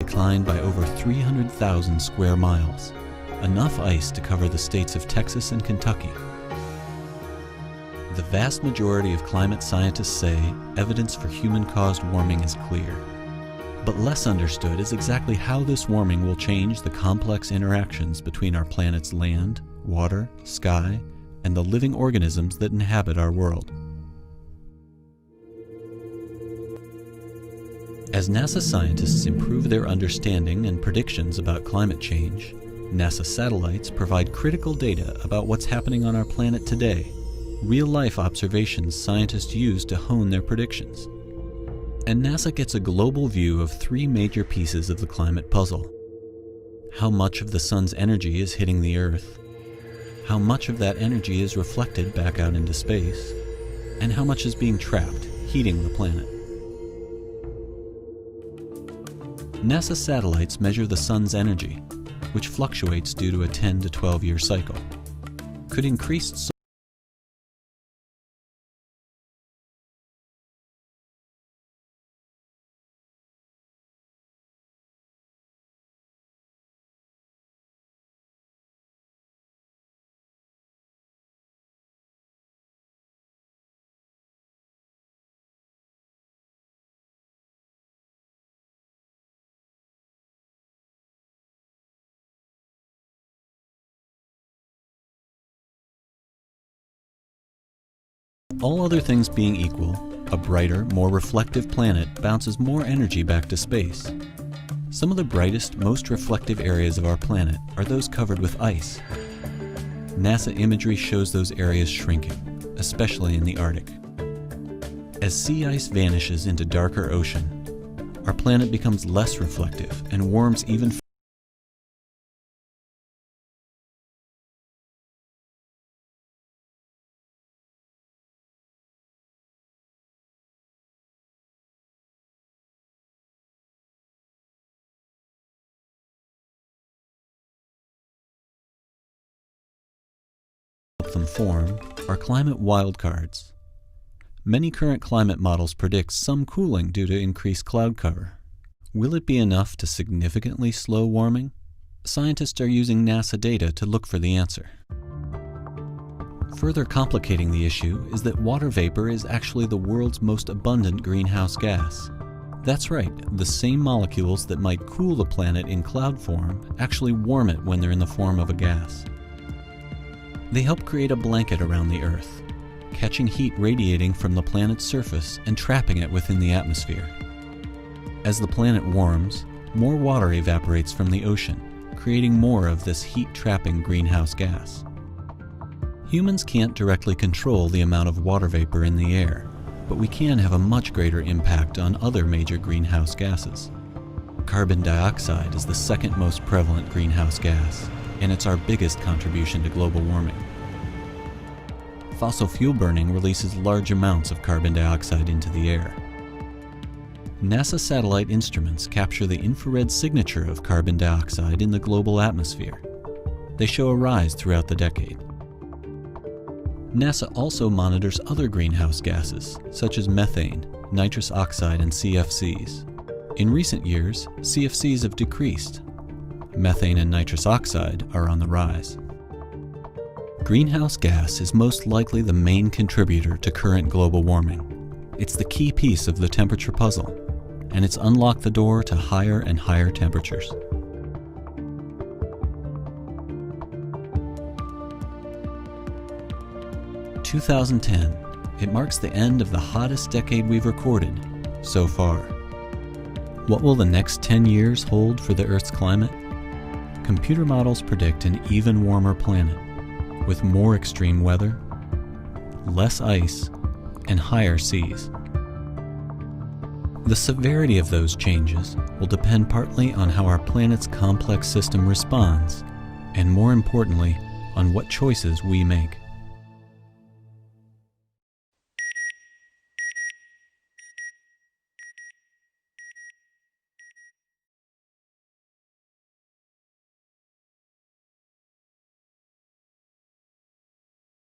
declined by over 300,000 square miles, enough ice to cover the states of Texas and Kentucky. The vast majority of climate scientists say evidence for human-caused warming is clear. But less understood is exactly how this warming will change the complex interactions between our planet's land, water, sky, and the living organisms that inhabit our world. As NASA scientists improve their understanding and predictions about climate change, NASA satellites provide critical data about what's happening on our planet today, real-life observations scientists use to hone their predictions. And NASA gets a global view of three major pieces of the climate puzzle: how much of the sun's energy is hitting the Earth, how much of that energy is reflected back out into space, and how much is being trapped, heating the planet. NASA satellites measure the sun's energy, which fluctuates due to a 10 to 12-year cycle. Could increased All other things being equal, a brighter, more reflective planet bounces more energy back to space. Some of the brightest, most reflective areas of our planet are those covered with ice. NASA imagery shows those areas shrinking, especially in the Arctic. As sea ice vanishes into darker ocean, our planet becomes less reflective and warms even them form are climate wildcards. Many current climate models predict some cooling due to increased cloud cover. Will it be enough to significantly slow warming? Scientists are using NASA data to look for the answer. Further complicating the issue is that water vapor is actually the world's most abundant greenhouse gas. That's right, the same molecules that might cool the planet in cloud form actually warm it when they're in the form of a gas. They help create a blanket around the Earth, catching heat radiating from the planet's surface and trapping it within the atmosphere. As the planet warms, more water evaporates from the ocean, creating more of this heat-trapping greenhouse gas. Humans can't directly control the amount of water vapor in the air, but we can have a much greater impact on other major greenhouse gases. Carbon dioxide is the second most prevalent greenhouse gas, and it's our biggest contribution to global warming. Fossil fuel burning releases large amounts of carbon dioxide into the air. NASA satellite instruments capture the infrared signature of carbon dioxide in the global atmosphere. They show a rise throughout the decade. NASA also monitors other greenhouse gases, such as methane, nitrous oxide, and CFCs. In recent years, CFCs have decreased. Methane and nitrous oxide are on the rise. Greenhouse gas is most likely the main contributor to current global warming. It's the key piece of the temperature puzzle, and it's unlocked the door to higher and higher temperatures. In 2010, it marks the end of the hottest decade we've recorded so far. What will the next 10 years hold for the Earth's climate? Computer models predict an even warmer planet, with more extreme weather, less ice, and higher seas. The severity of those changes will depend partly on how our planet's complex system responds, and more importantly, on what choices we make.